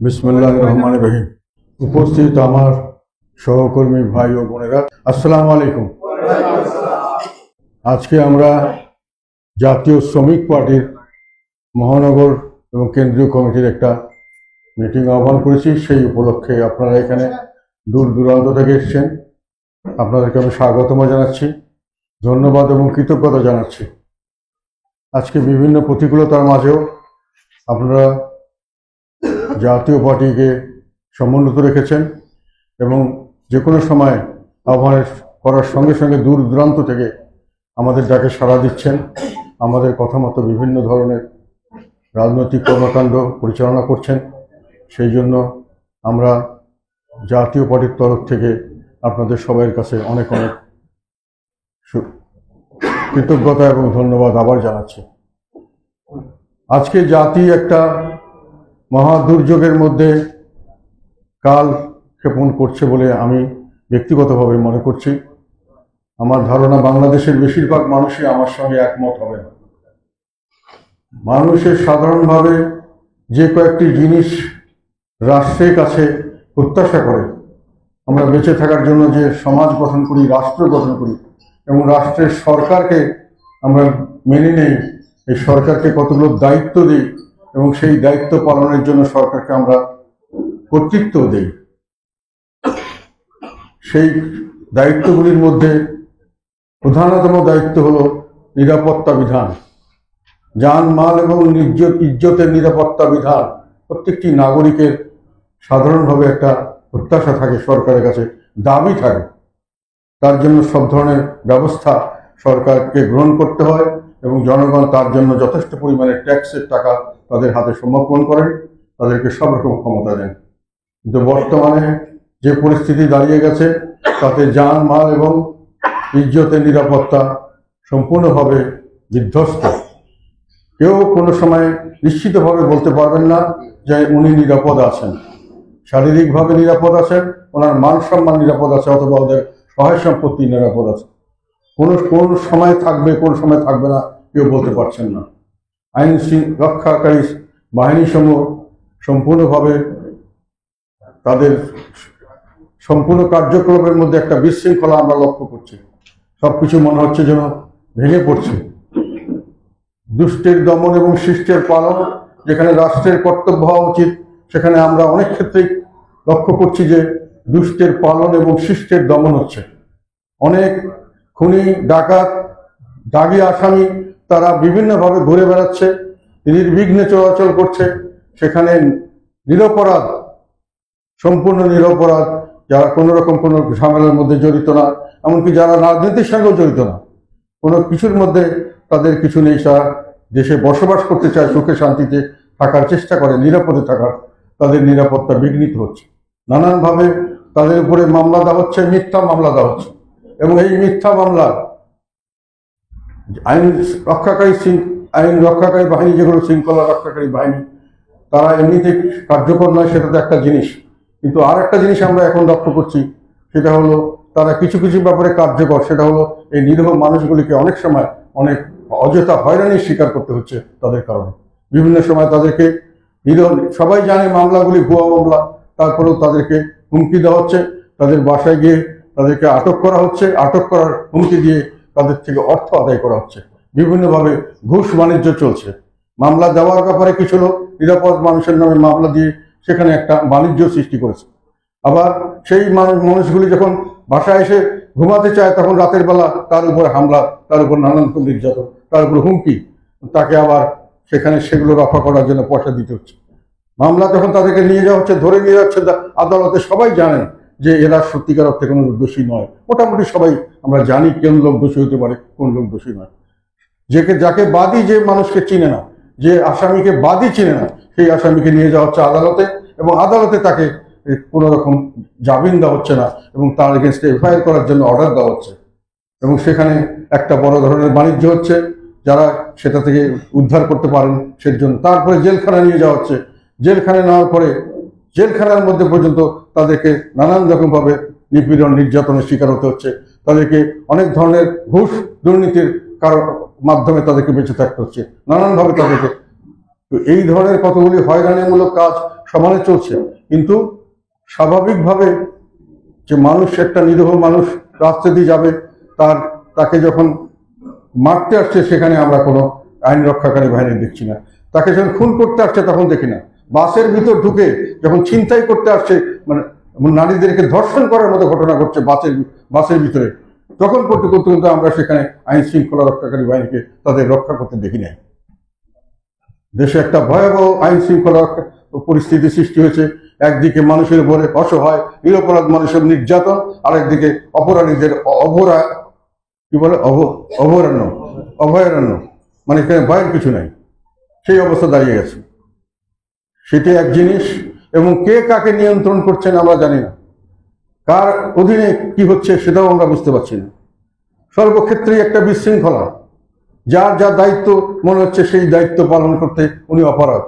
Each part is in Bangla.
বিসমিল্লাহির রহমানির রহিম। উপস্থিত আমার সহকর্মী ভাই ও বোনেরা, আসসালামু আলাইকুম। আজকে আমরা জাতীয় শ্রমিক পার্টির মহানগর এবং কেন্দ্রীয় কমিটির একটা মিটিং আহ্বান করেছি। সেই উপলক্ষে আপনারা এখানে দূর দূরান্ত থেকে এসেছেন, আপনাদেরকে আমি স্বাগতম জানাচ্ছি, ধন্যবাদ এবং কৃতজ্ঞতা জানাচ্ছি। আজকে বিভিন্ন প্রতিকূলতার মাঝেও আপনারা জাতীয় পার্টিকে সমুন্নত রেখেছেন এবং যে কোনো সময় আহ্বান করার সঙ্গে সঙ্গে দূর দূরান্ত থেকে আমাদের ডাকে সাড়া দিচ্ছেন, আমাদের কথা মতো বিভিন্ন ধরনের রাজনৈতিক কর্মকাণ্ড পরিচালনা করছেন। সেই জন্য আমরা জাতীয় পার্টির তরফ থেকে আপনাদের সবাইয়ের কাছে অনেক অনেক কৃতজ্ঞতা এবং ধন্যবাদ আবার জানাচ্ছি। আজকে জাতি একটা মহা দুর্যোগের মধ্যে কাল ক্ষেপণ করছে বলে আমি ব্যক্তিগতভাবে মনে করছি। আমার ধারণা বাংলাদেশের বেশিরভাগ মানুষই আমার সঙ্গে একমত হবে। মানুষের সাধারণভাবে যে কয়েকটি জিনিস রাষ্ট্রের কাছে প্রত্যাশা করে, আমরা বেঁচে থাকার জন্য যে সমাজ গঠন করি, রাষ্ট্র গঠন করি এবং রাষ্ট্রের সরকারকে আমরা মেনে নেই, এই সরকারকে কতগুলো দায়িত্ব দিই এবং সেই দায়িত্ব পালনের জন্য সরকারকে আমরা কর্তৃত্ব দেই। সেই দায়িত্বগুলির মধ্যে প্রধানতম দায়িত্ব হলো নিরাপত্তা বিধান। যান মাল এবং ইজ্জতের নিরাপত্তা বিধান প্রত্যেকটি নাগরিকের সাধারণভাবে একটা প্রত্যাশা থাকে, সরকারের কাছে দাবি থাকে। তার জন্য সব ধরনের ব্যবস্থা সরকারকে গ্রহণ করতে হয় এবং জনগণ তার জন্য যথেষ্ট পরিমাণে ট্যাক্সের টাকা তাদের হাতে সমর্পণ করেন, তাদেরকে সব রকম ক্ষমতা দেন। কিন্তু বর্তমানে যে পরিস্থিতি দাঁড়িয়ে গেছে তাতে যান মাল এবং ইজ্জতের নিরাপত্তা সম্পূর্ণভাবে বিধ্বস্ত। কেউ কোনো সময় নিশ্চিতভাবে বলতে পারবেন না যে উনি নিরাপদ আছেন, শারীরিকভাবে নিরাপদ আছেন, ওনার মান সম্মান নিরাপদ আছে, অথবা ওদের সহায় সম্পত্তি নিরাপদ আছে। কোন সময় থাকবে, কোন সময় থাকবে না কেউ বলতে পারছেন না। আইন রক্ষাকারী বাহিনীসমূহ সম্পূর্ণভাবে তাদের সম্পূর্ণ কার্যক্রমের মধ্যে একটা বিশৃঙ্খলা আমরা লক্ষ্য করছি। সবকিছু মনে হচ্ছে যেন ভেঙে পড়ছে। দুষ্টের দমন এবং শিষ্টের পালন, যেখানে রাষ্ট্রের কর্তব্য হওয়া উচিত, সেখানে আমরা অনেক ক্ষেত্রেই লক্ষ্য করছি যে দুষ্টের পালন এবং শিষ্টের দমন হচ্ছে। অনেক খুনি, ডাকাত, দাগী আসামি তারা বিভিন্নভাবে ঘুরে বেড়াচ্ছে, নির্বিঘ্নে চলাচল করছে। সেখানে নিরপরাধ, সম্পূর্ণ নিরপরাধ, যারা কোনো রকম কোনো ঝামেলার মধ্যে জড়িত না, এমনকি যারা রাজনীতির সঙ্গেও জড়িত না, কোনো কিছুর মধ্যে তাদের কিছু নেই, তারা দেশে বসবাস করতে চায়, সুখে শান্তিতে থাকার চেষ্টা করে, নিরাপদে থাকার, তাদের নিরাপত্তা বিঘ্নিত হচ্ছে। নানানভাবে তাদের উপরে মামলা দেওয়া হচ্ছে, মিথ্যা মামলা দেওয়া হচ্ছে এবং এই মিথ্যা মামলা আইন রক্ষাকারী বাহিনী, যেগুলো শৃঙ্খলা রক্ষাকারী বাহিনী, তারা এমনিতে কার্যকর নয়, সেটা তো একটা জিনিস। কিন্তু আর একটা জিনিস আমরা এখন লক্ষ্য করছি, সেটা হলো তারা কিছু কিছু ব্যাপারে কার্যকর। সেটা হলো এই নিরীহ মানুষগুলিকে অনেক সময় অনেক অযথা হয়রানির শিকার করতে হচ্ছে তাদের কারণে। বিভিন্ন সময় তাদেরকে সবাই জানে মামলাগুলি ভুয়া মামলা, তারপরেও তাদেরকে হুমকি দেওয়া হচ্ছে, তাদের বাসায় গিয়ে তাদেরকে আটক করা হচ্ছে, আটক করার হুমকি দিয়ে তাদের থেকে অর্থ আদায় করা হচ্ছে। বিভিন্নভাবে ঘুষ বাণিজ্য চলছে। মামলা দেওয়ার ব্যাপারে কিছু লোক নিরাপদ মানুষের নামে মামলা দিয়ে সেখানে একটা বাণিজ্য সৃষ্টি করেছে। আবার সেই মানুষগুলি যখন বাসায় এসে ঘুমাতে চায়, তখন রাতের বেলা তার উপর হামলা, তার উপর নানান রকম নির্যাতন, তার উপর হুমকি, তাকে আবার সেখানে সেগুলো রক্ষা করার জন্য পয়সা দিতে হচ্ছে। মামলা যখন তাদেরকে নিয়ে যাওয়া হচ্ছে, ধরে নিয়ে যাচ্ছে আদালতে, সবাই জানেন যে এরা সত্যিকার অর্থে কোনো দোষী নয়। মোটামুটি সবাই আমরা জানি কোন লোক দোষী হতে পারে, কোন লোক দোষী নয়। যাকে বাদী, যে মানুষকে চিনে না, যে আসামিকে বাদী চিনে না, সেই আসামিকে নিয়ে যাওয়া হচ্ছে আদালতে এবং আদালতে তাকে কোনো রকম জামিন দেওয়া হচ্ছে না এবং তার এগেনস্টে এফআইআর করার জন্য অর্ডার দেওয়া হচ্ছে এবং সেখানে একটা বড় ধরনের বাণিজ্য হচ্ছে। যারা সেটা থেকে উদ্ধার করতে পারেন সেজন্য তারপরে জেলখানা নিয়ে যাওয়া হচ্ছে। জেলখানা নেওয়ার পরে জেলখানার মধ্যে পর্যন্ত তাদেরকে নানান রকমভাবে নিপীড়ন, নির্যাতনের শিকার হতে হচ্ছে। তাদেরকে অনেক ধরনের ঘুষ দুর্নীতির মাধ্যমে তাদেরকে বেঁচে থাকতে হচ্ছে, নানানভাবে তাদেরকে। তো এই ধরনের কতগুলি হয়রানিমূলক কাজ সমানে চলছে, কিন্তু স্বাভাবিকভাবে যে মানুষ, একটা নিরীহ মানুষ রাস্তা দিয়ে যাবে, তাকে যখন মারতে আসছে সেখানে আমরা কোনো আইন রক্ষাকারী বাহিনী দেখছি না। তাকে যখন খুন করতে আসছে তখন দেখি না। বাসের ভিতর ঢুকে যখন ছিনতাই করতে আসছে, মানে নারীদেরকে ধর্ষণ করার মতো ঘটনা ঘটছে বাসের ভিতরে, তখন করতে করতে কিন্তু আমরা সেখানে আইন শৃঙ্খলা রক্ষাকারী বাহিনীকে তাদের রক্ষা করতে দেখি নাই। দেশে একটা ভয়াবহ আইন শৃঙ্খলা পরিস্থিতি সৃষ্টি হয়েছে। একদিকে মানুষের উপরে অসহায় নিরপরাধ মানুষের নির্যাতন, আরেকদিকে অপরাধীদের অভয়ারণ্য, মানে এখানে ভয়ের কিছু নাই, সেই অবস্থা দাঁড়িয়ে গেছে। সেটি এক জিনিস, এবং কে কাকে নিয়ন্ত্রণ করছেন আমরা জানি না, কার অধীনে কি হচ্ছে সেটাও আমরা বুঝতে পারছি না। সর্বক্ষেত্রেই একটা বিশৃঙ্খলা, যার যা দায়িত্ব মনে হচ্ছে সেই দায়িত্ব পালন করতে উনি অপারগ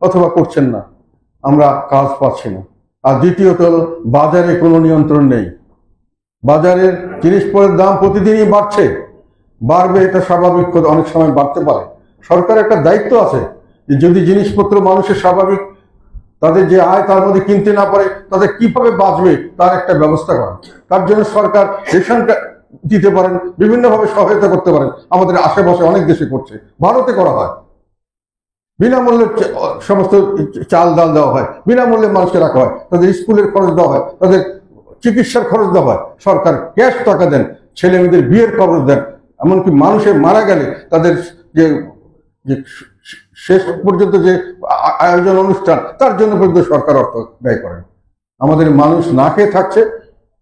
অথবা করছেন না, আমরা কাজ পাচ্ছি না। আর দ্বিতীয়ত হলো বাজারে কোনো নিয়ন্ত্রণ নেই। বাজারের জিনিসপত্রের দাম প্রতিদিনই বাড়বে, এটা স্বাভাবিক, অনেক সময় বাড়তে পারে। সরকার একটা দায়িত্ব আছে যে যদি জিনিসপত্র মানুষের স্বাভাবিক তাদের যে আয় তার মধ্যে কিনতে না পারে, তাদের কিভাবে বাঁচবে তার একটা ব্যবস্থা করা। তার জন্য সরকার রেশনটা দিতে পারেন, বিভিন্নভাবে সহায়তা করতে পারেন। আমাদের আশেপাশে অনেক দেশে করছে, ভারতে করা হয়, বিনামূল্যে সমস্ত চাল ডাল দেওয়া হয়, বিনামূল্যে মানুষকে রাখা হয়, তাদের স্কুলের খরচ দেওয়া হয়, তাদের চিকিৎসার খরচ দেওয়া হয়, সরকার ক্যাশ টাকা দেন, ছেলে মেয়েদের বিয়ের খরচ দেন, এমনকি মানুষের মারা গেলে তাদের যে শেষ পর্যন্ত যে আয়োজন অনুষ্ঠান তার জন্য পর্যন্ত সরকার অর্থ ব্যয় করেন। আমাদের মানুষ না খেয়ে থাকছে,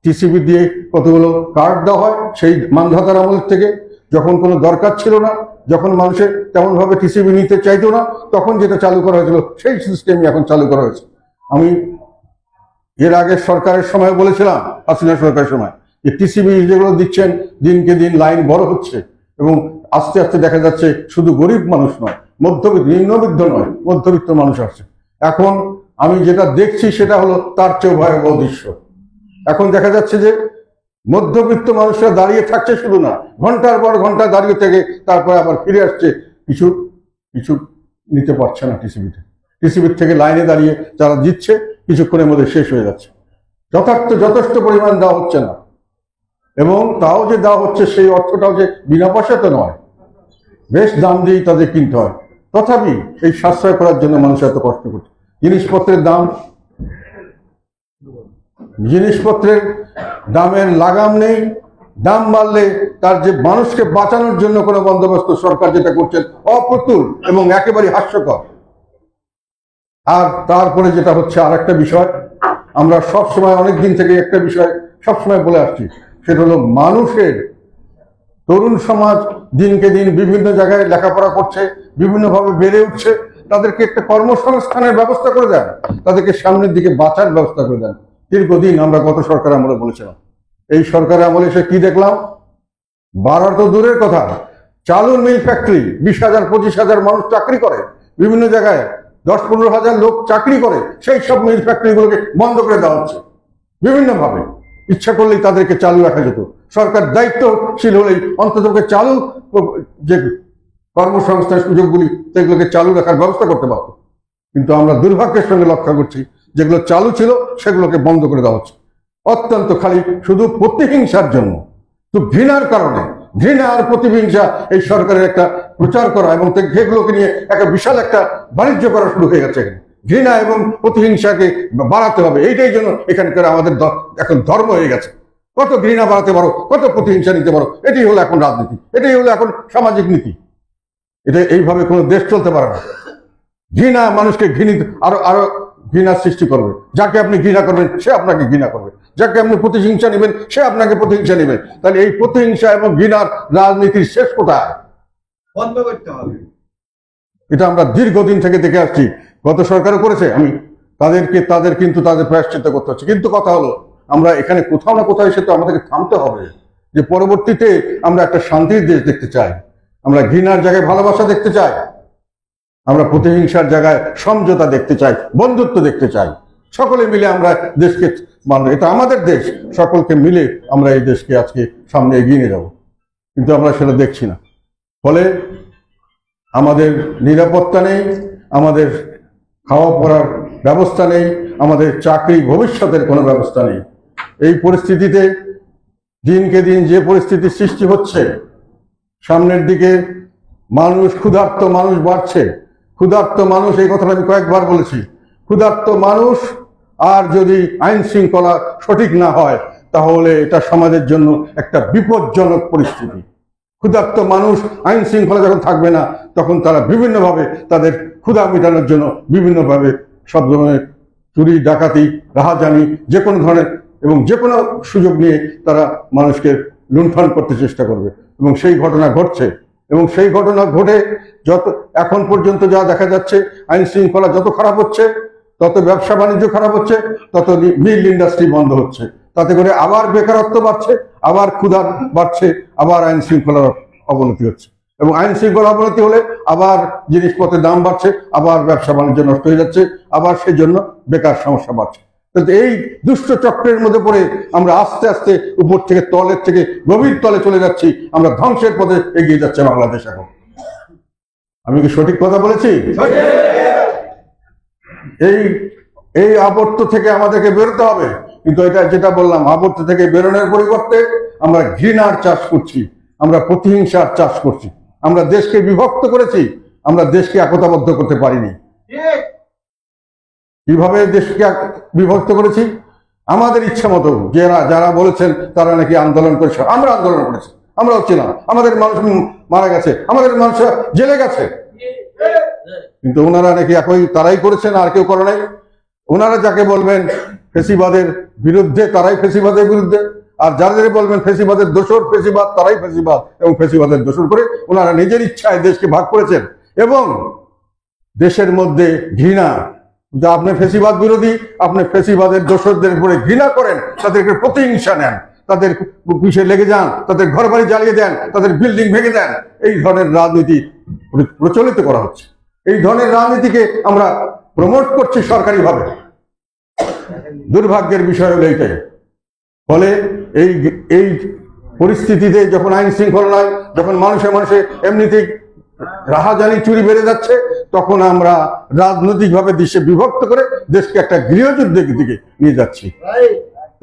টিসিবি দিয়ে কতগুলো কার্ড দেওয়া হয় সেই মানধাতার আমলের থেকে, যখন কোনো দরকার ছিল না, যখন মানুষের তেমন ভাবে টিসিবি নিতে চাইতো না, তখন যেটা চালু করা হয়েছিল সেই সিস্টেমই এখন চালু করা হয়েছে। আমি এর আগের সরকারের সময় বলেছিলাম, হাসিনা সরকারের সময়, যে টিসিবি যেগুলো দিচ্ছেন দিনকে দিন লাইন বড় হচ্ছে, এবং আস্তে আস্তে দেখা যাচ্ছে শুধু গরিব মানুষ নয়, নিম্নবিত্ত নয়, মধ্যবিত্ত মানুষ আসছে। এখন আমি যেটা দেখছি সেটা হলো তার চেয়েও ভয়াবহ দৃশ্য। এখন দেখা যাচ্ছে যে মধ্যবিত্ত মানুষরা দাঁড়িয়ে থাকছে শুধু না, ঘন্টার পর ঘন্টা দাঁড়িয়ে থেকে তারপরে আবার ফিরে আসছে, কিছু নিতে পারছে না টিসিবির থেকে লাইনে দাঁড়িয়ে যারা দিচ্ছে কিছুক্ষণের মধ্যে শেষ হয়ে যাচ্ছে। যথেষ্ট পরিমাণ দেওয়া হচ্ছে না, এবং তাও যে দেওয়া হচ্ছে সেই অর্থটাও যে বিনা পয়সাতে নয়, বেশ দাম দিয়েই তাদের কিনতে হয়। তথাপি এই সাশ্রয় করার জন্য মানুষ এত কষ্ট করছে। জিনিসপত্রের দামের লাগাম নেই, দাম বাড়লে তার যে মানুষকে বাঁচানোর জন্য কোনো বন্দোবস্ত সরকার যেটা করছেন অপ্রতুল এবং একেবারে হাস্যকর। আর তারপরে যেটা হচ্ছে আর একটা বিষয়, আমরা সবসময় অনেক দিন থেকে একটা বিষয় সবসময় বলে আসছি, সেটা হলো মানুষের তরুণ সমাজ দিনকে দিন বিভিন্ন জায়গায় লেখাপড়া করছে, বিভিন্নভাবে বেড়ে উঠছে, তাদেরকে একটা কর্মসংস্থানের ব্যবস্থা করে দেন, তাদেরকে সামনের দিকে বাঁচার ব্যবস্থা করে দেন। দীর্ঘদিন আমরা গত সরকার আমলে বলেছিলাম, এই সরকারের আমলে এসে কি দেখলাম, বাড়া তো দূরের কথা, চালুর মিল ফ্যাক্টরি 20,000 25,000 মানুষ চাকরি করে, বিভিন্ন জায়গায় 10-15 হাজার লোক চাকরি করে, সেই সব মিল ফ্যাক্টরিগুলোকে বন্ধ করে দেওয়া হচ্ছে বিভিন্নভাবে। ইচ্ছা করলেই তাদেরকে চালু রাখা যেত, সরকার দায়িত্বশীল হলেই অন্তত চালু যে কর্মসংস্থান সুযোগগুলি সেগুলোকে চালু রাখার ব্যবস্থা করতে পারত। কিন্তু আমরা দুর্ভাগ্যের সঙ্গে লক্ষ্য করছি যেগুলো চালু ছিল সেগুলোকে বন্ধ করে দেওয়া হচ্ছে, অত্যন্ত খালি শুধু প্রতিহিংসার জন্য, তো ঘৃণার কারণে, ঘৃণা আর প্রতিহিংসা এই সরকারের একটা প্রচার করা, এবং সেগুলোকে নিয়ে একটা বিশাল একটা বাণিজ্য করা শুরু হয়ে গেছে। এখানে ঘৃণা এবং প্রতিহিংসাকে বাড়াতে হবে, এইটাই জন্য এখানকার আমাদের এখন ধর্ম হয়ে গেছে। কত ঘৃণা বাড়াতে পারো, কত প্রতিহিংসা নিতে পারো, এটাই হলো এখন রাজনীতি, এটাই হলো এখন সামাজিক নীতি। এটা এইভাবে কোনো দেশ চলতে পারে না। ঘৃণা মানুষকে আরো ঘৃণার সৃষ্টি করবে, যাকে আপনি ঘৃণা করবেন সে আপনাকে ঘৃণা করবে, যাকে আপনি প্রতিহিংসা নেবেন সে আপনাকে প্রতিহিংসা নেবেন। তাহলে এই প্রতিহিংসা এবং ঘৃণার রাজনীতির শেষ কোথায়? বন্ধ করতে হবে। এটা আমরা দীর্ঘদিন থেকে দেখে আসছি, গত সরকারও করেছে। আমি তাদের কিন্তু তাদের প্রায়শ্চিত্ত করতে হচ্ছে। কিন্তু কথা হলো, আমরা এখানে কোথাও না কোথাও এসে তো আমাদেরকে থামতে হবে, যে পরবর্তীতে আমরা একটা শান্তির দেশ দেখতে চাই, আমরা ঘৃণার জায়গায় ভালোবাসা দেখতে চাই, আমরা প্রতিহিংসার জায়গায় সমঝোতা দেখতে চাই, বন্ধুত্ব দেখতে চাই। সকলে মিলে আমরা দেশকে এটা আমাদের দেশ, সকলকে মিলে আমরা এই দেশকে আজকে সামনে এগিয়ে নিয়ে যাব, কিন্তু আমরা সেটা দেখছি না। ফলে আমাদের নিরাপত্তা নেই, আমাদের খাওয়া পড়ার ব্যবস্থা নেই, আমাদের চাকরি ভবিষ্যতের কোনো ব্যবস্থা নেই। এই পরিস্থিতিতে দিনকে দিন যে পরিস্থিতি সৃষ্টি হচ্ছে, সামনের দিকে মানুষ ক্ষুধার্ত মানুষ বাড়ছে। ক্ষুধার্ত মানুষ, এই কথাটা আমি কয়েকবার বলেছি, ক্ষুধার্ত মানুষ আর যদি আইন শৃঙ্খলা সঠিক না হয় তাহলে এটা সমাজের জন্য একটা বিপজ্জনক পরিস্থিতি। ক্ষুধার্ত মানুষ, আইন শৃঙ্খলা যখন থাকবে না তখন তারা বিভিন্নভাবে তাদের ক্ষুধা মেটানোর জন্য বিভিন্নভাবে সব ধরনের চুরি, ডাকাতি, রাহাজানি, যে কোনো ধরনের এবং যে কোনো সুযোগ নিয়ে তারা মানুষকে লুণ্ঠন করতে চেষ্টা করবে, এবং সেই ঘটনা ঘটছে। এবং সেই ঘটনা ঘটে যত এখন পর্যন্ত যা দেখা যাচ্ছে, আইন শৃঙ্খলা যত খারাপ হচ্ছে তত ব্যবসা বাণিজ্য খারাপ হচ্ছে, তত মিল ইন্ডাস্ট্রি বন্ধ হচ্ছে। তাতে করে আবার বেকারত্ব বাড়ছে, আবার ক্ষুধা বাড়ছে, আবার আইন শৃঙ্খলার অবনতি হচ্ছে। এবং আইন শৃঙ্খলা অবনতি হলে আবার জিনিসপত্রের দাম বাড়ছে, আবার ব্যবসা বাণিজ্য নষ্ট হয়ে যাচ্ছে, আবার সেই জন্য বেকার সমস্যা বাড়ছে। এই দুষ্ট চক্রের মধ্যে পড়ে আমরা আস্তে আস্তে উপর থেকে, তলের থেকে গভীর তলে চলে যাচ্ছি। আমরা ধ্বংসের পথে এগিয়ে যাচ্ছে বাংলাদেশ। এখন আমি কি সঠিক কথা বলেছি? এই আবর্ত থেকে আমাদেরকে বেরোতে হবে। কিন্তু এটা যেটা বললাম, আবর্ত থেকে বেরোনোর পরিবর্তে আমরা ঘৃণার চাষ করছি, আমরা প্রতিহিংসার চাষ করছি। আমরা দেশকে বিভক্ত করেছি, আমরা দেশকে একতাবদ্ধ করতে পারিনি। কিভাবে দেশকে বিভক্ত করেছি? আমাদের ইচ্ছা মতো। যারা বলেছেন তারা নাকি আন্দোলন করেছে, আমরা আন্দোলন করেছি, আমরা হচ্ছে না, আমাদের মানুষ মারা গেছে, আমাদের মানুষ জেলে গেছে, কিন্তু ওনারা নাকি একই তারাই করেছেন, আর কেউ করে নাই। ওনারা যাকে বলবেন ফেসিবাদের বিরুদ্ধে, তারাই ফেসিবাদের বিরুদ্ধে, আর যাদের বলবেন ফেসিবাদের দোসর, ফেসিবাদ তারাই ফেসিবাদ এবং ফেসিবাদের দোসর করে ওনারা নিজের ইচ্ছায় দেশকে ভাগ করেছেন। এবং দেশের মধ্যে ঘৃণা, আপনি ফেসিবাদ বিরোধী, আপনি ফেসিবাদের দোসরদের উপরে ঘৃণা করেন, তাদেরকে প্রতিহিংসা নেন, তাদের পিছিয়ে লেগে যান, তাদের ঘর বাড়ি জ্বালিয়ে দেন, তাদের বিল্ডিং ভেঙে দেন। এই ধরনের রাজনীতি প্রচলিত করা হচ্ছে। এই ধরনের রাজনীতিকে আমরা প্রমোট করছি সরকারিভাবে। দুর্ভাগ্যের বিষয় হলো এইটাই। ফলে এই পরিস্থিতিতে যখন আইন শৃঙ্খলা নয়, যখন মানুষে মানুষে এমনিতেই রাহাজানি, চুরি বেড়ে যাচ্ছে, তখন আমরা রাজনৈতিকভাবে দেশে বিভক্ত করে দেশকে একটা গৃহযুদ্ধের দিকে নিয়ে যাচ্ছি।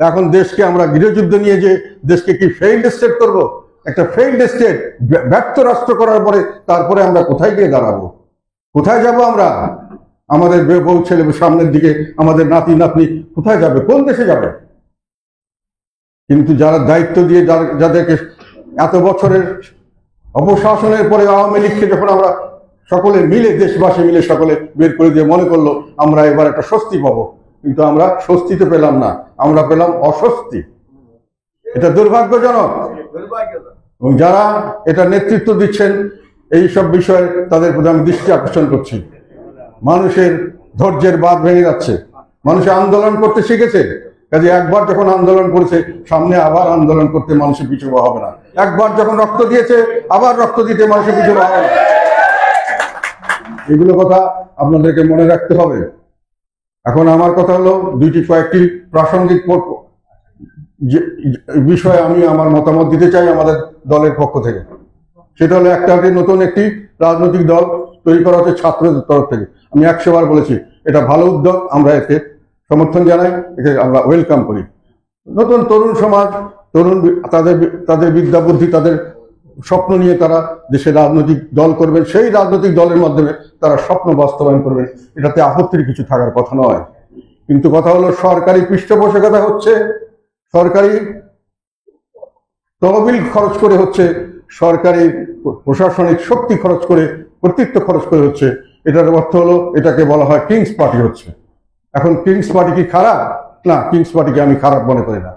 এখন দেশকে আমরা গৃহযুদ্ধ নিয়ে যে দেশকে কি ফেইল্ড স্টেট করব? একটা ফেইল্ড স্টেট, ব্যর্থ রাষ্ট্র করার পরে তারপরে আমরা কোথায় গিয়ে দাঁড়াবো? কোথায় যাব আমরা? আমাদের বউ ছেলে সামনের দিকে, আমাদের নাতি নাতনি কোথায় যাবে? কোন দেশে যাবে? কিন্তু যারা দায়িত্ব দিয়ে, যাদেরকে এত বছরের অপশাসনের পরে আওয়ামী লীগকে যখন আমরা সকলে মিলে, দেশবাসী মিলে সকলে বের করে দিয়ে মনে করলো আমরা এবার একটা স্বস্তি পাবো, কিন্তু আমরা স্বস্তিতে পেলাম না, আমরা পেলাম অস্বস্তি। এটা দুর্ভাগ্যজনক। এবং যারা এটা নেতৃত্ব দিচ্ছেন এই সব বিষয়ে, তাদের প্রতি আমি দৃষ্টি আকর্ষণ করছি। মানুষের ধৈর্যের বাঁধ ভেঙে যাচ্ছে, মানুষ আন্দোলন করতে শিখেছে। কাজে একবার যখন আন্দোলন করেছে, সামনে আবার আন্দোলন করতে মানুষের পিছু হবে না। একবার যখন রক্ত দিয়েছে, আবার রক্ত দিতে মানুষের পিছু হবে না। এগুলো কথা আপনাদেরকে মনে রাখতে হবে। এখন আমার কথা হলো, কয়েকটি প্রাসঙ্গিক বিষয়ে আমি আমার মতামত দিতে চাই আমাদের দলের পক্ষ থেকে। সেটা হলো, নতুন একটি রাজনৈতিক দল তৈরি করা হচ্ছে ছাত্রদের তরফ থেকে। আমি 100 বার বলেছি, এটা ভালো উদ্যোগ, আমরা এতে সমর্থন জানাই, একে আমরা ওয়েলকাম করি। নতুন তরুণ সমাজ, তাদের বিদ্যা বুদ্ধি, তাদের স্বপ্ন নিয়ে তারা দেশে রাজনৈতিক দল করবেন, সেই রাজনৈতিক দলের মাধ্যমে তারা স্বপ্ন বাস্তবায়ন করবেন, এটাতে আপত্তির কিছু থাকার কথা নয়। কিন্তু কথা হলো, সরকারি পৃষ্ঠপোষকতা হচ্ছে, সরকারি তহবিল খরচ করে হচ্ছে, সরকারি প্রশাসনিক শক্তি খরচ করে, কর্তৃত্ব খরচ করে হচ্ছে। এটার অর্থ হলো, এটাকে বলা হয় কিংস পার্টি হচ্ছে। এখন কিংস পার্টি কি খারাপ? না, কিংস পার্টিকে আমি খারাপ মনে করি না।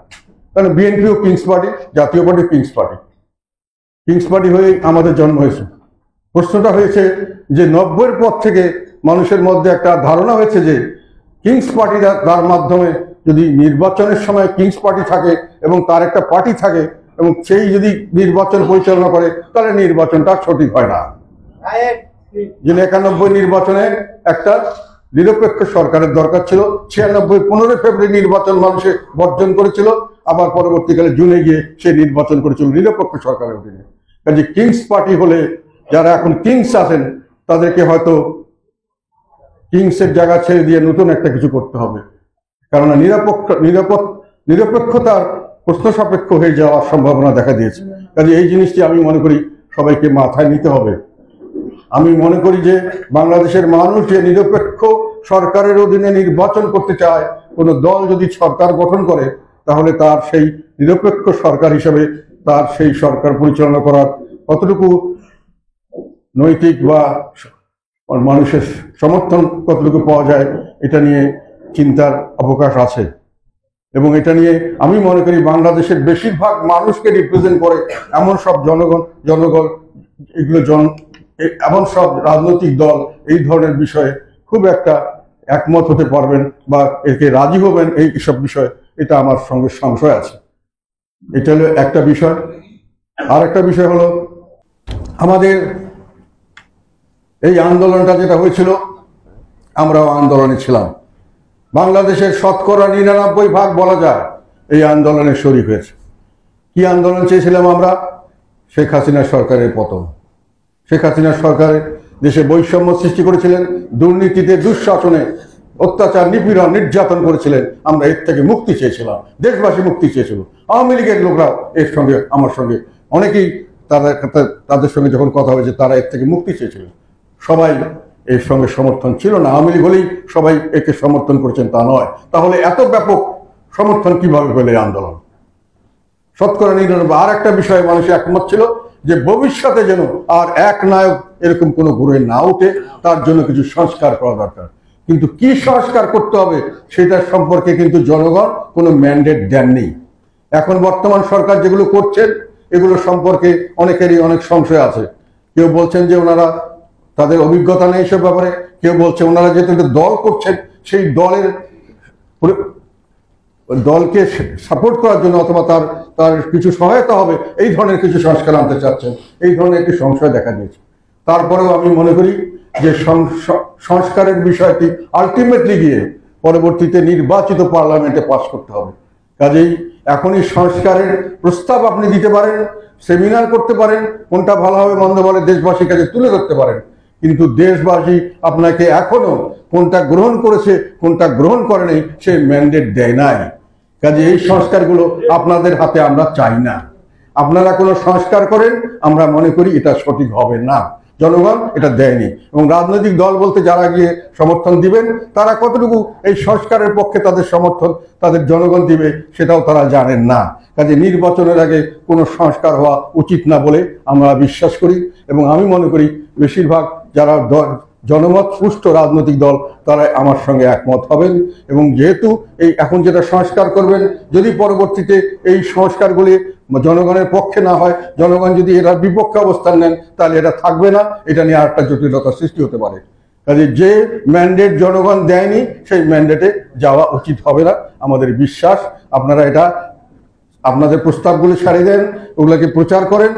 কারণ বিএনপিও kings party, Jatiya party kings party. Kings party হয়ে আমাদের জন্ম হয়েছে। প্রশ্নটা হয়েছে যে 90-এর পর থেকে মানুষের মধ্যে একটা ধারণা হয়েছে যে কিংস পার্টি, তার মাধ্যমে যদি নির্বাচনের সময় কিংস পার্টি থাকে এবং তার একটা পার্টি থাকে এবং সেই যদি নির্বাচন পরিচালনা করে, তাহলে নির্বাচনটা সঠিক হয় না। যে 91 নির্বাচনে একটা নিরপেক্ষ সরকারের দরকার ছিল। 96 15 ফেব্রুয়ারি নির্বাচন মানুষে বর্জন করেছিল, আবার পরবর্তীকালে জুনে গিয়ে সে নির্বাচন করেছিল নিরপেক্ষ সরকারের অধীনে। কাজে কিংস পার্টি হলে, যারা এখন কিংস আছেন তাদেরকে হয়তো কিংসের জায়গা ছেড়ে দিয়ে নতুন একটা কিছু করতে হবে, কেননা নিরপেক্ষতার প্রশ্ন সাপেক্ষ হয়ে যাওয়ার সম্ভাবনা দেখা দিয়েছে। কাজে এই জিনিসটি আমি মনে করি সবাইকে মাথায় নিতে হবে। আমি মনে করি যে বাংলাদেশের মানুষ যে নিরপেক্ষ সরকারের অধীনে নির্বাচন করতে চায়, কোনো দল যদি সরকার গঠন করে তাহলে তার সেই নিরপেক্ষ সরকার হিসেবে তার সেই সরকার পরিচালনা করার কতটুকু নৈতিক বা মানুষের সমর্থন কতটুকু পাওয়া যায় এটা নিয়ে চিন্তার অবকাশ আছে। এবং এটা নিয়ে আমি মনে করি বাংলাদেশের বেশিরভাগ মানুষকে রিপ্রেজেন্ট করে এমন সব জনগণ এগুলো এমন সব রাজনৈতিক দল এই ধরনের বিষয়ে খুব একটা একমত হতে পারবেন বা একে রাজি হবেন এই সব বিষয়ে, এটা আমার সঙ্গে সংশয় আছে। এটা হলো একটা বিষয়। আর একটা বিষয় হলো আমাদের এই আন্দোলনটা যেটা হয়েছিল, আমরাও আন্দোলনে ছিলাম। বাংলাদেশের শতকরা 99% বলা যায় এই আন্দোলনে শরীক হয়েছে। কি আন্দোলন চেয়েছিলাম আমরা? শেখ হাসিনা সরকারের পতন। শেখ হাসিনা সরকার দেশে বৈষম্য সৃষ্টি করেছিলেন, দুর্নীতিতে দুঃশাসনে অত্যাচার নিপীড়ন নির্যাতন করেছিলেন। আমরা এর থেকে মুক্তি চেয়েছিলাম, দেশবাসী মুক্তি চেয়েছিল। আওয়ামী লীগের লোকরা এর সঙ্গে আমার সঙ্গে অনেকেই তাদের সঙ্গে যখন কথা হয়েছে তারা এর থেকে মুক্তি চেয়েছিলেন। সবাই এর সঙ্গে সমর্থন ছিল না। আওয়ামী লীগ হলেই সবাই একে সমর্থন করেছেন তা নয়। তাহলে এত ব্যাপক সমর্থন কিভাবে পেল এই আন্দোলন? শতকরা 99। আর একটা বিষয়ে মানুষ একমত ছিল যে ভবিষ্যতে যেন আর এক নায়ক এরকম কোনো ঘুরে না উঠে, তার জন্য কিছু সংস্কার করা দরকার। কিন্তু কি সংস্কার করতে হবে সেটার সম্পর্কে কিন্তু জনগণ কোনো ম্যান্ডেট দেননি। এখন বর্তমান সরকার যেগুলো করছেন এগুলো সম্পর্কে অনেকেরই অনেক সংশয় আছে। কেউ বলছেন যে ওনারা তাদের অভিজ্ঞতা নেই সব ব্যাপারে, কেউ বলছে ওনারা যেহেতু একটা দল করছেন সেই দলকে সাপোর্ট করার জন্য অথবা তার কিছু সহায়তা হবে এই ধরনের কিছু সংস্কার আনতে চাচ্ছেন। এই ধরনের একটি সংশয় দেখা দিয়েছে। তারপরেও আমি মনে করি যে সংস্কারের বিষয়টি আলটিমেটলি গিয়ে পরবর্তীতে নির্বাচিত পার্লামেন্টে পাস করতে হবে। কাজেই এখনই সংস্কারের প্রস্তাব আপনি দিতে পারেন, সেমিনার করতে পারেন, কোনটা ভালো হবে মন্দ বলে দেশবাসীর কাছে তুলে ধরতে পারেন, কিন্তু দেশবাসী আপনাকে এখনো কোনটা গ্রহণ করেছে কোনটা গ্রহণ করে নেই সে ম্যান্ডেট দেয় নাই। কাজে এই সংস্কারগুলো আপনাদের হাতে আমরা চাই না। আপনারা কোনো সংস্কার করেন, আমরা মনে করি এটা সঠিক হবে না। জনগণ এটা দেয়নি। এবং রাজনৈতিক দল বলতে যারা গিয়ে সমর্থন দিবেন তারা কতটুকু এই সংস্কারের পক্ষে তাদের সমর্থন তাদের জনগণ দিবে সেটাও তারা জানেন না। কাজে নির্বাচনের আগে কোনো সংস্কার হওয়া উচিত না বলে আমরা বিশ্বাস করি। এবং আমি মনে করি বেশিরভাগ যারা জনমত পুষ্ট রাজনৈতিক দল তারা আমার সঙ্গে একমত হবেন। এবং যেহেতু এই এখন যেটা সংস্কার করবেন, যদি পরবর্তীতে এই সংস্কারগুলি জনগণের পক্ষে না হয়, জনগণ যদি এরা বিপক্ষে অবস্থান নেন তাহলে এটা থাকবে না। এটা নিয়ে আরেকটা জটিলতা সৃষ্টি হতে পারে। কাজে যে ম্যান্ডেট জনগণ দেয়নি সেই ম্যান্ডেটে যাওয়া উচিত হবে না আমাদের বিশ্বাস। আপনারা এটা আপনাদের প্রস্তাবগুলি ছাড়িয়ে দেন, ওগুলোকে প্রচার করেন,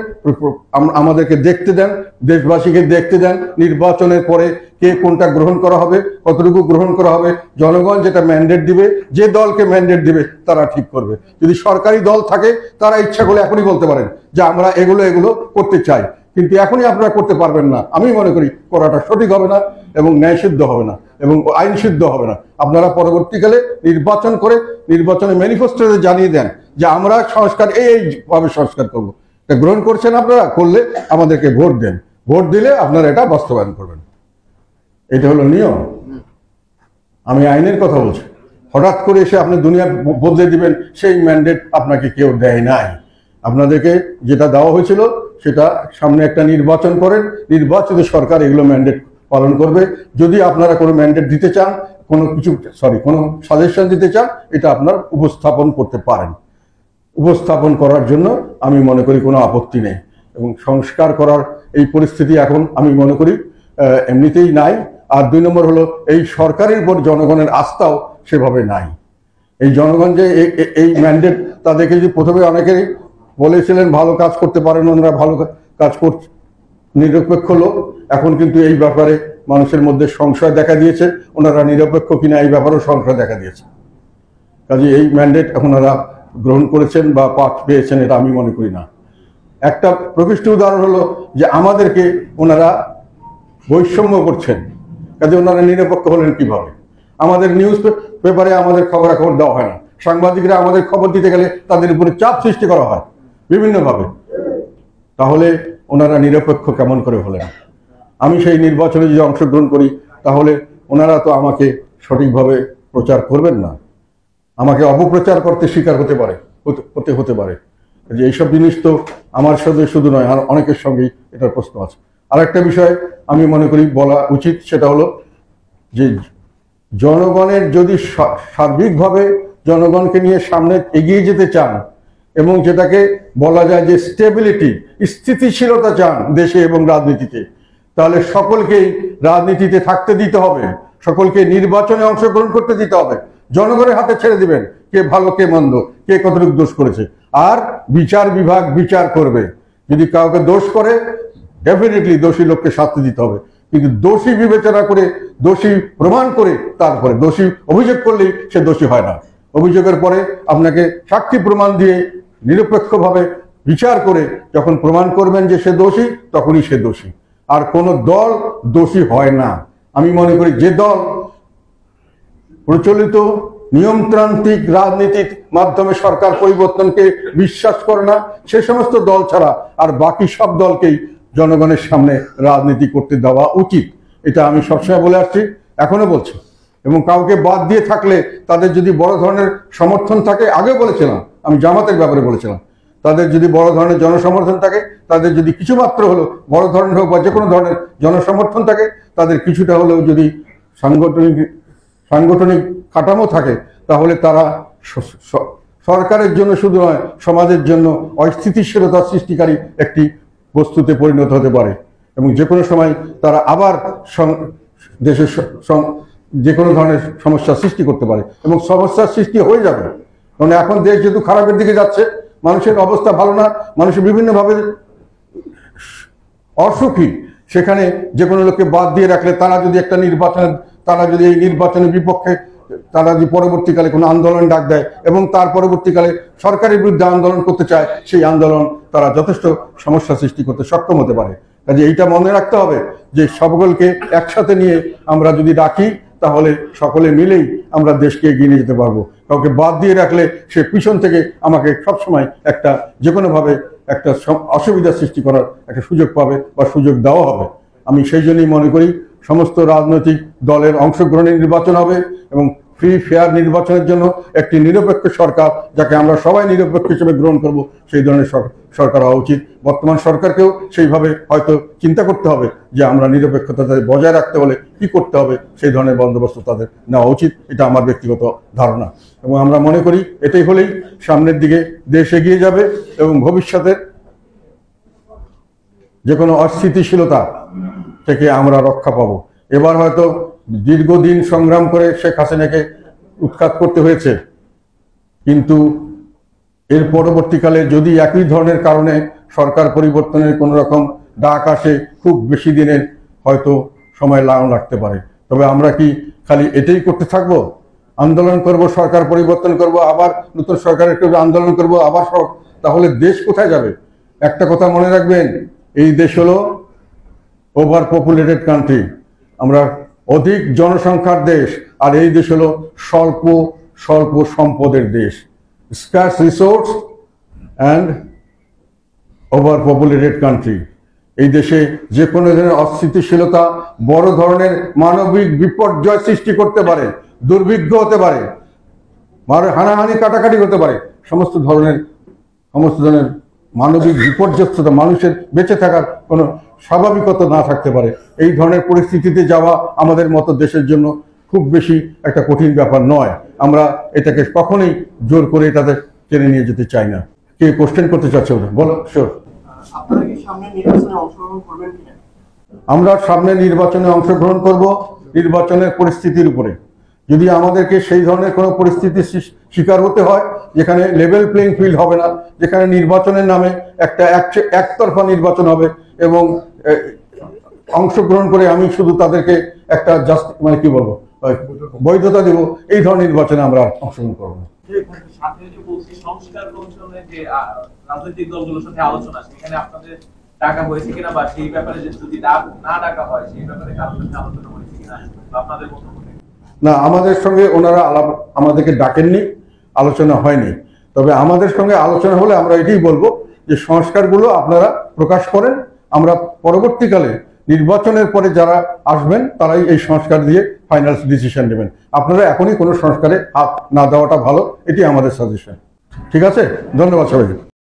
আমাদেরকে দেখতে দেন, দেশবাসীকে দেখতে দেন নির্বাচনের পরে কে কোনটা গ্রহণ করা হবে, কতটুকু গ্রহণ করা হবে। জনগণ যেটা ম্যান্ডেট দিবে, যে দলকে ম্যান্ডেট দিবে তারা ঠিক করবে। যদি সরকারি দল থাকে তারা ইচ্ছা করলে এখনই বলতে পারেন যে আমরা এগুলো করতে চাই, কিন্তু এখনই আপনারা করতে পারবেন না। আমি মনে করি করাটা সঠিক হবে না এবং ন্যায়সিদ্ধ হবে না এবং আইন সিদ্ধ হবে না। আপনারা পরবর্তীকালে নির্বাচন করে নির্বাচনের ম্যানিফেস্টোতে জানিয়ে দেন যে আমরা সংস্কার এইভাবে সংস্কার করবো। এটা গ্রহণ করছেন আপনারা, করলে আমাদেরকে ভোট দেন, ভোট দিলে আপনারা এটা বাস্তবায়ন করবেন। এটা হলো নিয়ম। আমি আইনের কথা বলছি। হঠাৎ করে এসে আপনি দুনিয়া বদলে দিবেন সেই ম্যান্ডেট আপনাকে কেউ দেয় নাই। আপনাদেরকে যেটা দেওয়া হয়েছিল সেটা সামনে একটা নির্বাচন করেন, নির্বাচিত সরকার এগুলো ম্যান্ডেট পালন করবে। যদি আপনারা কোনো ম্যান্ডেট দিতে চান, কোনো সাজেশন দিতে চান, এটা আপনার উপস্থাপন করতে পারেন। উপস্থাপন করার জন্য আমি মনে করি কোনো আপত্তি নেই। এবং সংস্কার করার এই পরিস্থিতি এখন আমি মনে করি এমনিতেই নাই। আর 2 নম্বর হলো এই সরকারের উপর জনগণের আস্থাও সেভাবে নাই। এই জনগণ যে এই ম্যান্ডেট তাদেরকে যদি প্রথমে অনেকেই বলেছিলেন ভালো কাজ করতে পারেন, ওনারা ভালো কাজ করছে, নিরপেক্ষ লোক, এখন কিন্তু এই ব্যাপারে মানুষের মধ্যে সংশয় দেখা দিয়েছে ওনারা নিরপেক্ষ কিনা এই ব্যাপারেও সংশয় দেখা দিয়েছে। কাজে এই ম্যান্ডেট এখন ওনারা গ্রহণ করেছেন বা পাঠ পেয়েছেন এটা আমি মনে করি না। একটা প্রকৃষ্ট উদাহরণ হলো যে আমাদেরকে ওনারা বৈষম্য করছেন। কাজে ওনারা নিরপেক্ষ হলেন কিভাবে? আমাদের নিউজ পেপারে আমাদের খবরাখবর দেওয়া হয় না, সাংবাদিকরা আমাদের খবর দিতে গেলে তাদের উপরে চাপ সৃষ্টি করা হয় বিভিন্নভাবে। তাহলে ওনারা নিরপেক্ষ কেমন করে হলেন? আমি সেই নির্বাচনে যদি অংশগ্রহণ করি তাহলে ওনারা তো আমাকে সঠিকভাবে প্রচার করবেন না, আমাকে অপপ্রচার করতে স্বীকার হতে পারে। যে এইসব জিনিস তো আমার সাথে শুধু নয়, আর অনেকের সঙ্গেই এটার প্রশ্ন আছে। আরেকটা বিষয় আমি মনে করি বলা উচিত, সেটা হলো যে জনগণের যদি সার্বিকভাবে জনগণকে নিয়ে সামনে এগিয়ে যেতে চান এবং যেটাকে বলা যায় যে স্টেবিলিটি, স্থিতিশীলতা চান দেশে এবং রাজনীতিতে, তাহলে সকলকেই রাজনীতিতে থাকতে দিতে হবে, সকলকে নির্বাচনে অংশগ্রহণ করতে দিতে হবে। জনগণের হাতে ছেড়ে দিবেন কে ভালো কে মন্দ, কে কতটুকু দোষ করেছে। আর বিচার বিভাগ বিচার করবে, যদি কাউকে দোষ করে ডেফিনেটলি দোষী লোককে শাস্তি দিতে হবে, কিন্তু দোষী বিবেচনা করে, দোষী প্রমাণ করে, তারপরে দোষী অভিযোগ করলেই সে দোষী হয় না। অভিযোগের পরে আপনাকে সাক্ষী প্রমাণ দিয়ে নিরপেক্ষভাবে বিচার করে যখন প্রমাণ করবেন যে সে দোষী, তখনই সে দোষী। আর কোনো দল দোষী হয় না। আমি মনে করি যে দল প্রচলিত নিয়মতান্ত্রিক রাজনীতির মাধ্যমে সরকার পরিবর্তনকে বিশ্বাস করে না, সে সমস্ত দল ছাড়া আর বাকি সব দলকেই জনগণের সামনে রাজনীতি করতে দেওয়া উচিত। এটা আমি সবসময় বলে আসছি, এখনো বলছি। এবং কাউকে বাদ দিয়ে থাকলে তাদের যদি বড় ধরনের সমর্থন থাকে, আগেও বলেছিলাম, আমি জামাতের ব্যাপারে বলেছিলাম, তাদের যদি বড় ধরনের জনসমর্থন থাকে, তাদের যদি কিছুমাত্র হলো বড় ধরনের হোক বা যে কোনো ধরনের জনসমর্থন থাকে, তাদের কিছুটা হলেও যদি সাংগঠনিক কাঠামো থাকে, তাহলে তারা সরকারের জন্য শুধু নয়, সমাজের জন্য অস্থিতিশীলতা সৃষ্টিকারী একটি বস্তুতে পরিণত হতে পারে। এবং যে কোনো সময় তারা আবার দেশের যে কোনো ধরনের সমস্যার সৃষ্টি করতে পারে, এবং সমস্যার সৃষ্টি হয়ে যাবে। কারণ এখন দেশ যেহেতু খারাপের দিকে যাচ্ছে, মানুষের অবস্থা ভালো না, মানুষের বিভিন্নভাবে অসুখী, সেখানে যে কোনো লোককে বাদ দিয়ে রাখলে তারা যদি এই নির্বাচনের বিপক্ষে তারা যদি পরবর্তীকালে কোনো আন্দোলন ডাক দেয় এবং তার পরবর্তীকালে সরকারের বিরুদ্ধে আন্দোলন করতে চায়, সেই আন্দোলন তারা যথেষ্ট সমস্যা সৃষ্টি করতে সক্ষম হতে পারে। কাজে এইটা মনে রাখতে হবে যে সকলকে একসাথে নিয়ে আমরা যদি ডাকি, তাহলে সকলে মিলেই আমরা দেশকে এগিয়ে নিয়ে যেতে পারবো। কাউকে বাদ দিয়ে রাখলে সে পিছন থেকে আমাকে সবসময় একটা যে কোনোভাবে একটা অসুবিধা সৃষ্টি করার একটা সুযোগ পাবে বা সুযোগ দেওয়া হবে। আমি সেই জন্যই মনে করি সমস্ত রাজনৈতিক দলের অংশগ্রহণে নির্বাচন হবে এবং ফ্রি ফেয়ার নির্বাচনের জন্য একটি নিরপেক্ষ সরকার, যাকে আমরা সবাই নিরপেক্ষ হিসেবে গ্রহণ করব, সেই ধরনের সরকার হওয়া উচিত। বর্তমান সরকারকেও সেইভাবে হয়তো চিন্তা করতে হবে যে আমরা নিরপেক্ষতা বজায় রাখতে হলে কি করতে হবে, সেই ধরনের বন্দোবস্ত তাদের নেওয়া উচিত। এটা আমার ব্যক্তিগত ধারণা, এবং আমরা মনে করি এটাই হলেই সামনের দিকে দেশ এগিয়ে যাবে এবং ভবিষ্যতের যে কোনো অস্থিতিশীলতা থেকে আমরা রক্ষা পাবো। এবার হয়তো দীর্ঘদিন সংগ্রাম করে শেখ হাসিনাকে উৎখাত করতে হয়েছে, কিন্তু এর পরবর্তীকালে যদি একই ধরনের কারণে সরকার পরিবর্তনের কোনো রকম ডাক আসে, খুব বেশি দিনের হয়তো সময় লাগতে পারে। তবে আমরা কি খালি এটাই করতে থাকবো? আন্দোলন করব, সরকার পরিবর্তন করব, আবার নতুন সরকারের আন্দোলন করব, আবার তাহলে দেশ কোথায় যাবে? একটা কথা মনে রাখবেন, এই দেশ হলো ওভার পপুলেটেড কান্ট্রি, আমরা অধিক জনসংখ্যার দেশ, আর এই দেশ হলো স্বল্প সম্পদের দেশ, স্কার্স resource and over populated country. এই দেশে যে কোনো ধরনের অস্থিতিশীলতা বড় ধরনের মানবিক বিপর্যয় সৃষ্টি করতে পারে, দুর্ভিক্ষ হতে পারে, হানাহানি কাটাকাটি হতে পারে, সমস্ত ধরনের মানবিক বিপর্যস্ততা, মানুষের বেঁচে থাকার কোনো স্বাভাবিকতা না থাকতে পারে। এই ধরনের পরিস্থিতিতে যাওয়া আমাদের মতো দেশের জন্য খুব বেশি একটা কঠিন ব্যাপার নয়। আমরা এটাকে কখনোই জোর করে এটাতে টেনে নিয়ে যেতে চাই না। কে কোশ্চেন করতে চাচ্ছে? বলো। শিওর। আমরা সামনে নির্বাচনে অংশগ্রহণ করব, নির্বাচনের পরিস্থিতির উপরে। যদি আমাদেরকে সেই ধরনের কোনো পরিস্থিতির শিকার হতে হয় যেখানে লেভেল প্লেইং ফিল্ড হবে না, যেখানে নির্বাচনের নামে একটা একতরফা নির্বাচন হবে এবং অংশগ্রহণ করে আমি শুধু তাদেরকে একটা বৈধতা দেব, এই ধরনের নির্বাচনে আমরা অংশগ্রহণ করবো। রাজনৈতিক দলগুলোর সাথে আলোচনা, সেখানে আপনাদের ডাকা হয়েছে কিনা, বা সেই ব্যাপারে যদি না ডাকা হয় সেই ব্যাপারে কারোর সাথে আলোচনা হয়েছে কিনা, বা আপনাদের মতামত? না, আমাদের সঙ্গে ওনারা আমাদেরকে ডাকেননি, আলোচনা হয়নি। তবে আমাদের সঙ্গে আলোচনা হলে আমরা এটাই বলবো যে সংস্কারগুলো আপনারা প্রকাশ করেন, আমরা পরবর্তীকালে নির্বাচনের পরে যারা আসবেন তারাই এই সংস্কার দিয়ে ফাইনাল ডিসিশন নেবেন। আপনারা এখনই কোনো সংস্কারে হাত না দেওয়াটা ভালো, এটি আমাদের সাজেশন। ঠিক আছে, ধন্যবাদ সবাইকে।